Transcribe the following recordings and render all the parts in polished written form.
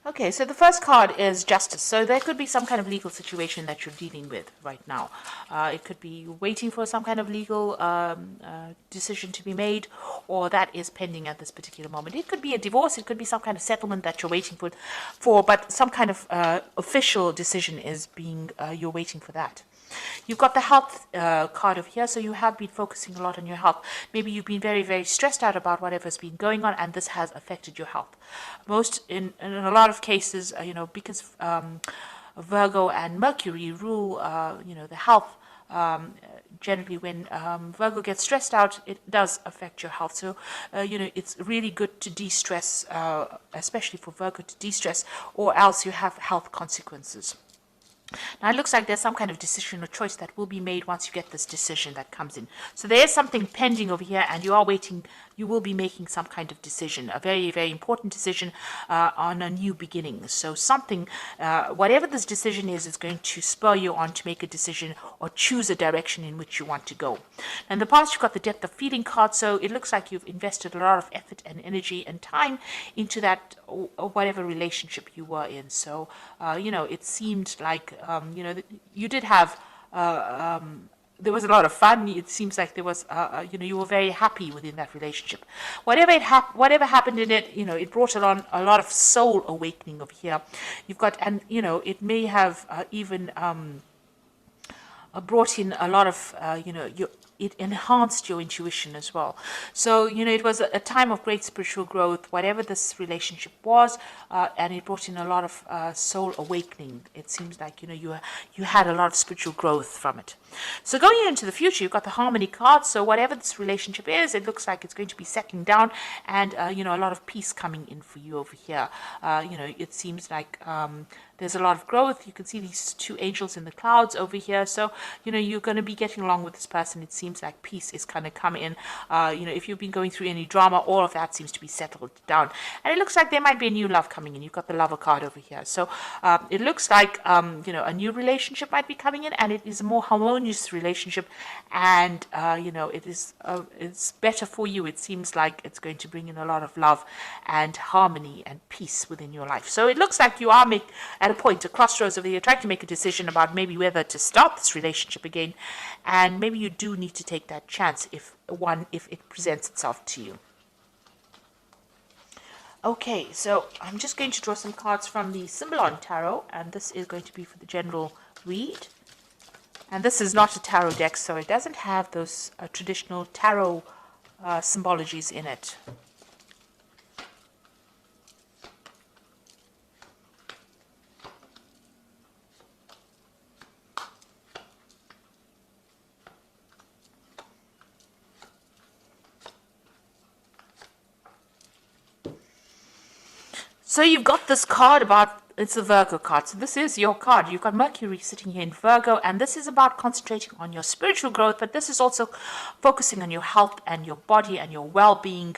Okay, so the first card is justice. So there could be some kind of legal situation that you're dealing with right now. It could be waiting for some kind of legal decision to be made, or that is pending at this particular moment. It could be a divorce. It could be some kind of settlement that you're waiting for, but some kind of official decision is being, you're waiting for that. You've got the health card over here, so you have been focusing a lot on your health. Maybe you've been very, very stressed out about whatever's been going on, and this has affected your health. In a lot of cases, because Virgo and Mercury rule, the health. Generally, when Virgo gets stressed out, it does affect your health. So, it's really good to de-stress, especially for Virgo to de-stress, or else you have health consequences. Now, it looks like there's some kind of decision or choice that will be made once you get this decision that comes in. So there is something pending over here, and you are waiting. You will be making some kind of decision, a very, very important decision on a new beginning. So something, whatever this decision is going to spur you on to make a decision or choose a direction in which you want to go. In the past, you've got the depth of feeling card, so it looks like you've invested a lot of effort and energy and time into that, or whatever relationship you were in. So, it seemed like, you did have, there was a lot of fun. It seems like there was, you were very happy within that relationship. Whatever happened in it, it brought along a lot of soul awakening over here. You've got, and it may have even brought in a lot of, it enhanced your intuition as well. So, it was a time of great spiritual growth, whatever this relationship was, and it brought in a lot of soul awakening. It seems like, you had a lot of spiritual growth from it. So going into the future, you've got the harmony card. So whatever this relationship is, it looks like it's going to be settling down, and, a lot of peace coming in for you over here. It seems like there's a lot of growth. You can see these two angels in the clouds over here. So, you're going to be getting along with this person. It seems like peace is kind of coming in. If you've been going through any drama, all of that seems to be settled down. And it looks like there might be a new love coming in. You've got the lover card over here. So it looks like, a new relationship might be coming in, and it is a more harmonious relationship. And, it's better for you. It seems like it's going to bring in a lot of love and harmony and peace within your life. So it looks like you are at a point, a crossroads over here, trying to make a decision about maybe whether to start this relationship again, and maybe you do need to take that chance if it presents itself to you. Okay, so I'm just going to draw some cards from the Symbolon Tarot, and this is going to be for the general read. And this is not a tarot deck, so it doesn't have those traditional tarot symbologies in it. So you've got this card about, it's a Virgo card. So this is your card. You've got Mercury sitting here in Virgo, and this is about concentrating on your spiritual growth, but this is also focusing on your health and your body and your well-being.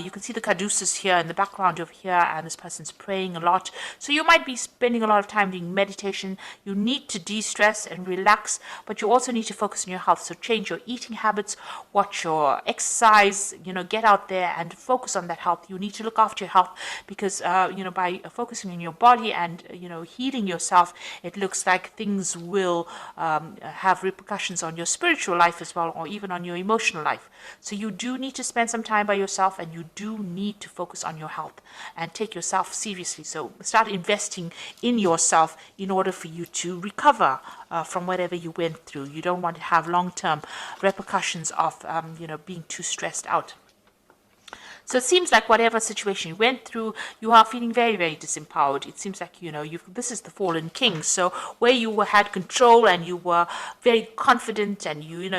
You can see the caduceus here in the background over here, and this person's praying a lot. So you might be spending a lot of time doing meditation. You need to de-stress and relax, but you also need to focus on your health. So change your eating habits, watch your exercise, get out there and focus on that health. You need to look after your health because, by focusing on your body and healing yourself, it looks like things will have repercussions on your spiritual life as well, or even on your emotional life. So you do need to spend some time by yourself, and you do need to focus on your health and take yourself seriously. So start investing in yourself in order for you to recover from whatever you went through. You don't want to have long-term repercussions of being too stressed out. So it seems like whatever situation you went through, you are feeling very, very disempowered. It seems like, this is the fallen king. So where you had control and you were very confident and you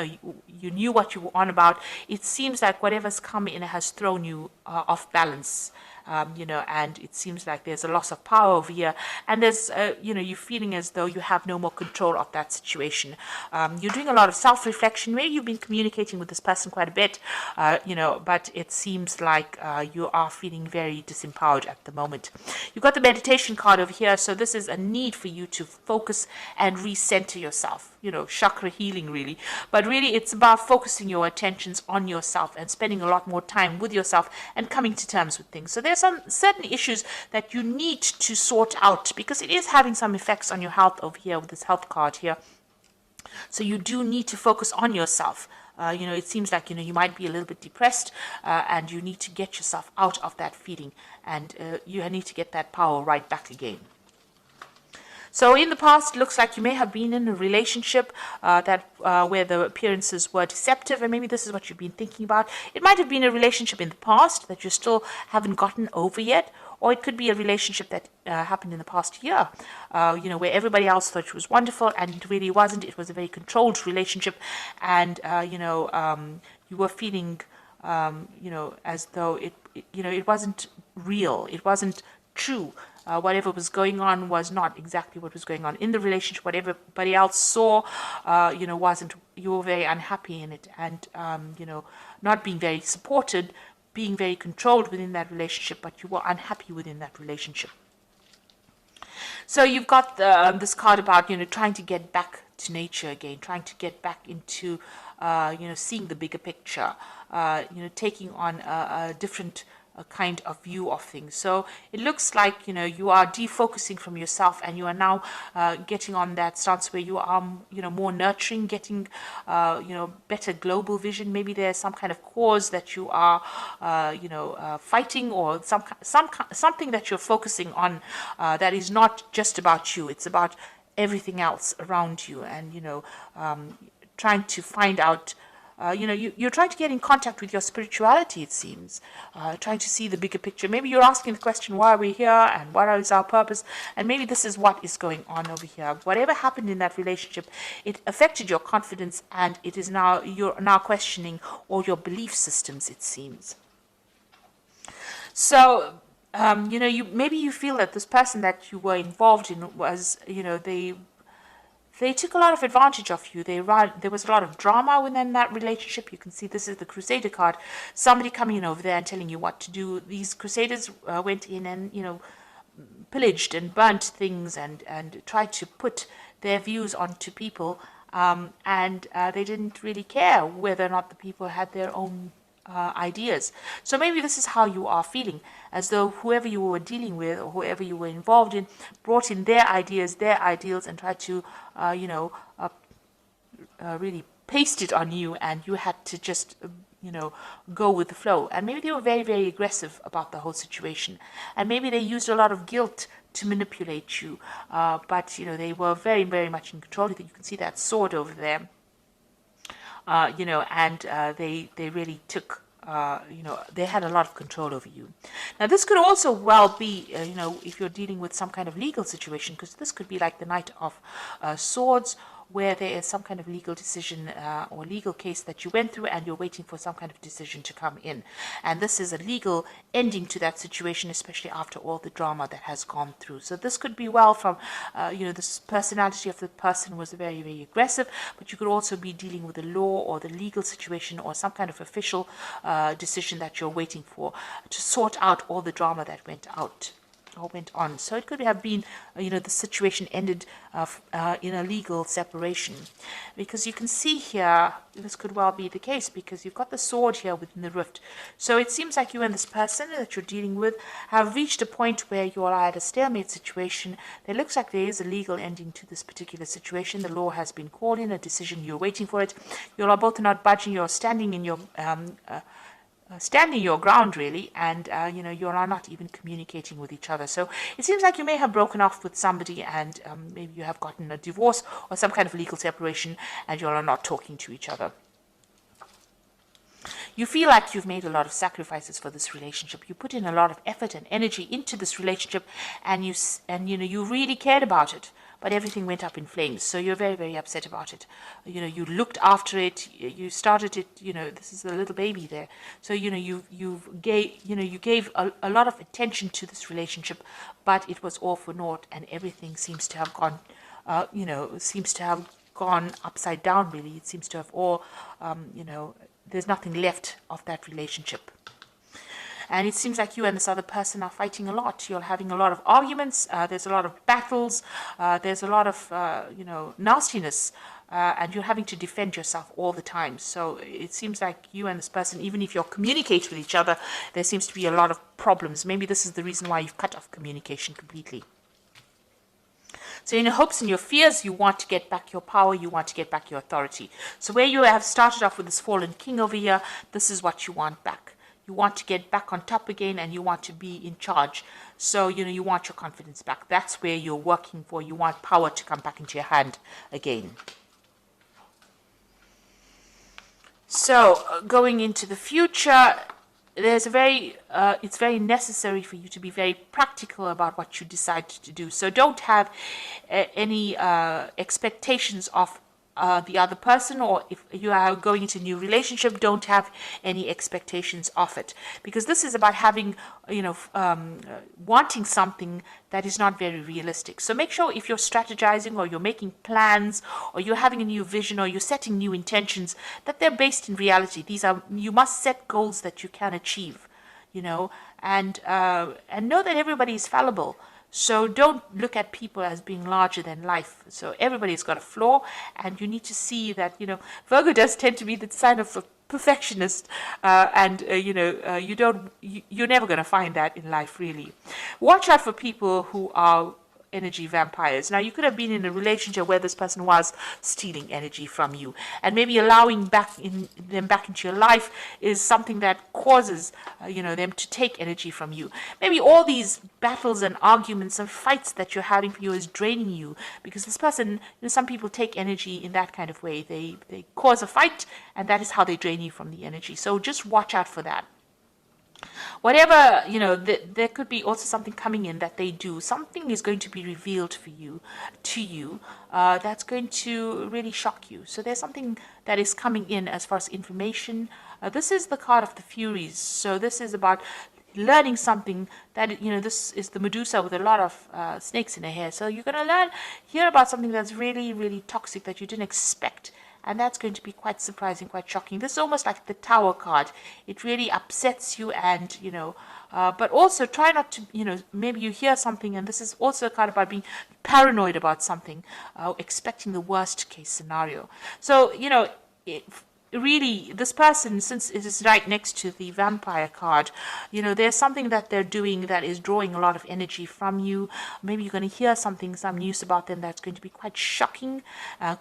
knew what you were on about, it seems like whatever's come in has thrown you off balance. And it seems like there's a loss of power over here, and there's, you're feeling as though you have no more control of that situation. You're doing a lot of self-reflection. Maybe you've been communicating with this person quite a bit, but it seems like you are feeling very disempowered at the moment. You've got the meditation card over here, so this is a need for you to focus and recenter yourself. Chakra healing really, but really it's about focusing your attentions on yourself and spending a lot more time with yourself and coming to terms with things. So there are some certain issues that you need to sort out, because it is having some effects on your health over here with this health card here. So you do need to focus on yourself. It seems like, you might be a little bit depressed, and you need to get yourself out of that feeling, and you need to get that power right back again. So in the past, it looks like you may have been in a relationship where the appearances were deceptive, and maybe this is what you've been thinking about. It might have been a relationship in the past that you still haven't gotten over yet, or it could be a relationship that happened in the past year, where everybody else thought it was wonderful, and it really wasn't. It was a very controlled relationship, and you were feeling, as though it wasn't real. It wasn't true. Whatever was going on was not exactly what was going on in the relationship. What everybody else saw, wasn't. You were very unhappy in it, and not being very supported, being very controlled within that relationship, but you were unhappy within that relationship. So you've got this card about trying to get back to nature again, trying to get back into seeing the bigger picture, taking on a different kind of view of things. So it looks like you are defocusing from yourself, and you are now getting on that stance where you are more nurturing, getting better global vision. Maybe there's some kind of cause that you are fighting, or something that you're focusing on that is not just about you. It's about everything else around you, and trying to find out. You're trying to get in contact with your spirituality, it seems, trying to see the bigger picture. Maybe you're asking the question, why are we here, and what is our purpose? And maybe this is what is going on over here. Whatever happened in that relationship, it affected your confidence, and you're now questioning all your belief systems, it seems. So, maybe you feel that this person that you were involved in was, they took a lot of advantage of you. There was a lot of drama within that relationship. You can see this is the Crusader card. Somebody coming in over there and telling you what to do. These Crusaders went in and, pillaged and burnt things and tried to put their views onto people. And they didn't really care whether or not the people had their own ideas. So maybe this is how you are feeling, as though whoever you were dealing with or whoever you were involved in brought in their ideas, their ideals, and tried to really paste it on you, and you had to just go with the flow. And maybe they were very, very aggressive about the whole situation, and maybe they used a lot of guilt to manipulate you, but they were very, very much in control. You can see that sword over there. And they really took, they had a lot of control over you. Now, this could also well be, if you're dealing with some kind of legal situation, because this could be like the Knight of Swords, where there is some kind of legal decision or legal case that you went through, and you're waiting for some kind of decision to come in. And this is a legal ending to that situation, especially after all the drama that has gone through. So this could be well from, this personality of the person was very, very aggressive, but you could also be dealing with the law or the legal situation or some kind of official decision that you're waiting for to sort out all the drama that went on. So it could have been, the situation ended in a legal separation, because you can see here, this could well be the case, because you've got the sword here within the rift. So it seems like you and this person that you're dealing with have reached a point where you are at a stalemate situation. There looks like there is a legal ending to this particular situation. The law has been called in, a decision, you're waiting for it. You are both not budging, you're standing in your standing your ground, really, and you are not even communicating with each other. So it seems like you may have broken off with somebody, and maybe you have gotten a divorce or some kind of legal separation, and you are not talking to each other. You feel like you've made a lot of sacrifices for this relationship. You put in a lot of effort and energy into this relationship, and you really cared about it. But everything went up in flames, so you're very, very upset about it. You looked after it, you started it. This is a little baby there. So you gave a lot of attention to this relationship, but it was all for naught, and everything seems to have gone, upside down. Really, it seems to have all, there's nothing left of that relationship. And it seems like you and this other person are fighting a lot. You're having a lot of arguments. There's a lot of battles. There's a lot of, nastiness and you're having to defend yourself all the time. So it seems like you and this person, even if you're communicating with each other, there seems to be a lot of problems. Maybe this is the reason why you've cut off communication completely. So in your hopes and your fears, you want to get back your power, you want to get back your authority. So where you have started off with this fallen king over here, this is what you want back. You want to get back on top again, and you want to be in charge. So, you want your confidence back. That's where you're working for. You want power to come back into your hand again. So, going into the future, it's very necessary for you to be very practical about what you decide to do. So don't have any expectations of the other person, or if you are going into a new relationship, don't have any expectations of it, because this is about having, wanting something that is not very realistic. So make sure if you're strategizing, or you're making plans, or you're having a new vision, or you're setting new intentions, that they're based in reality. You must set goals that you can achieve, and know that everybody is fallible. So don't look at people as being larger than life. So everybody's got a flaw, and you need to see that, Virgo does tend to be the sign of a perfectionist, and you're never going to find that in life, really. Watch out for people who are energy vampires. Now, you could have been in a relationship where this person was stealing energy from you, and maybe allowing them back into your life is something that causes them to take energy from you. Maybe all these battles and arguments and fights that you're having for you is draining you, because this person, some people take energy in that kind of way. They cause a fight, and that is how they drain you from the energy. So just watch out for that. Whatever, there could be also something coming in that they do. Something is going to be revealed to you, that's going to really shock you. So there's something that is coming in as far as information. This is the card of the Furies. So this is about learning something that, this is the Medusa with a lot of snakes in her hair. So you're going to hear about something that's really, really toxic that you didn't expect. And that's going to be quite surprising, quite shocking. This is almost like the Tower card. It really upsets you, and, but also try not to, maybe you hear something, and this is also a card about being paranoid about something, expecting the worst case scenario. So, really, this person, since it is right next to the vampire card, there's something that they're doing that is drawing a lot of energy from you. Maybe you're going to hear some news about them that's going to be quite shocking,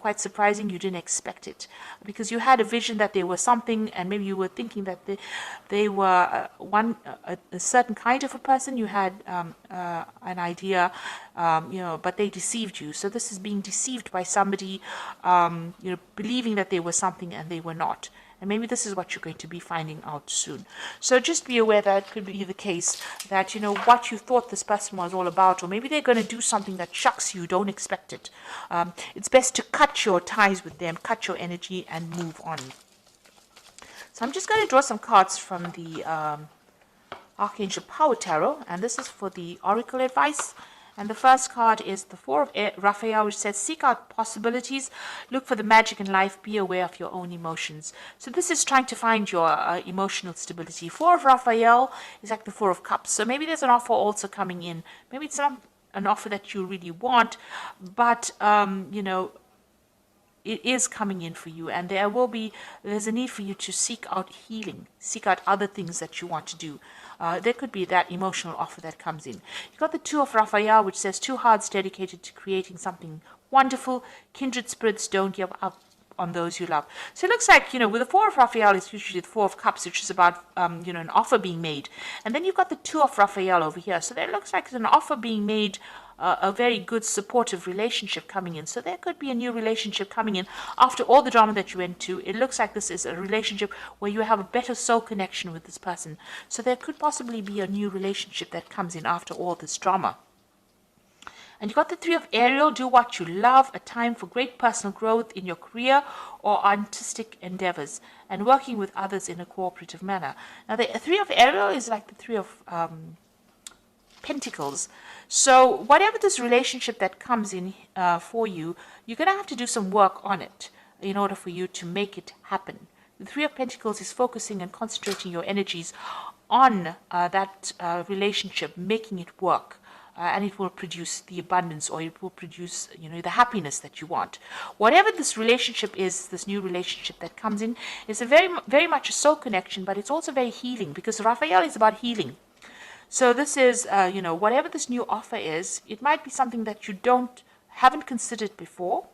quite surprising. You didn't expect it, because you had a vision that they were something, and maybe you were thinking that they were a certain kind of a person. You had an idea, but they deceived you. So this is being deceived by somebody, believing that they were something and they were not. And maybe this is what you're going to be finding out soon. So just be aware that it could be the case that, what you thought this person was all about, or maybe they're going to do something that shocks you, don't expect it. It's best to cut your ties with them, cut your energy, and move on. So I'm just going to draw some cards from the Archangel Power Tarot, and this is for the Oracle advice. And the first card is the Four of Raphael, which says, seek out possibilities, look for the magic in life, be aware of your own emotions. So this is trying to find your emotional stability. Four of Raphael is like the Four of Cups. So maybe there's an offer also coming in. Maybe it's not an offer that you really want, but, it is coming in for you, and there's a need for you to seek out healing, seek out other things that you want to do. There could be that emotional offer that comes in. You've got the Two of Raphael, which says, two hearts dedicated to creating something wonderful. Kindred spirits, don't give up on those you love. So it looks like, with the Four of Raphael, it's usually the Four of Cups, which is about, an offer being made. And then you've got the Two of Raphael over here. So there looks like it's an offer being made, a very good supportive relationship coming in. So there could be a new relationship coming in after all the drama that you went to. It looks like this is a relationship where you have a better soul connection with this person. So there could possibly be a new relationship that comes in after all this drama. And you got the Three of Ariel, do what you love, a time for great personal growth in your career or artistic endeavors, and working with others in a cooperative manner. Now the Three of Ariel is like the Three of Pentacles. So whatever this relationship that comes in for you, you're going to have to do some work on it in order for you to make it happen. The Three of Pentacles is focusing and concentrating your energies on that relationship, making it work. and it will produce the abundance, or it will produce, the happiness that you want. Whatever this relationship is, this new relationship that comes in, is a very much a soul connection, but it's also very healing, because Raphael is about healing. So this is, whatever this new offer is, it might be something that you haven't considered before,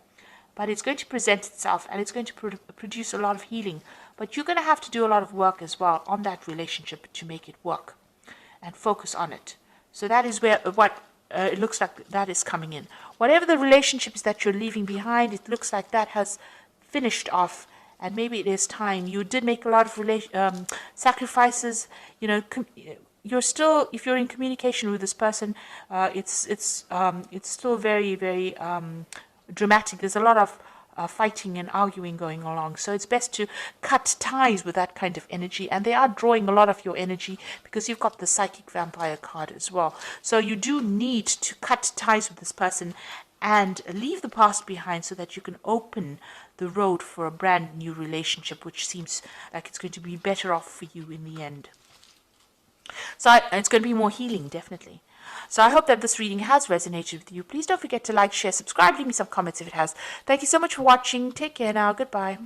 but it's going to present itself, and it's going to produce a lot of healing. But you're going to have to do a lot of work as well on that relationship to make it work, and focus on it. So that is what it looks like that is coming in. Whatever the relationships that you're leaving behind, it looks like that has finished off, and maybe it is time. You did make a lot of sacrifices. You're still, if you're in communication with this person, it's still very, very dramatic. There's a lot of fighting and arguing going along. So it's best to cut ties with that kind of energy. And they are drawing a lot of your energy, because you've got the psychic vampire card as well. So you do need to cut ties with this person and leave the past behind, so that you can open the road for a brand new relationship, which seems like it's going to be better off for you in the end. So it's going to be more healing, definitely. So I hope that this reading has resonated with you. Please don't forget to like, share, subscribe, leave me some comments if it has. Thank you so much for watching. Take care now. Goodbye.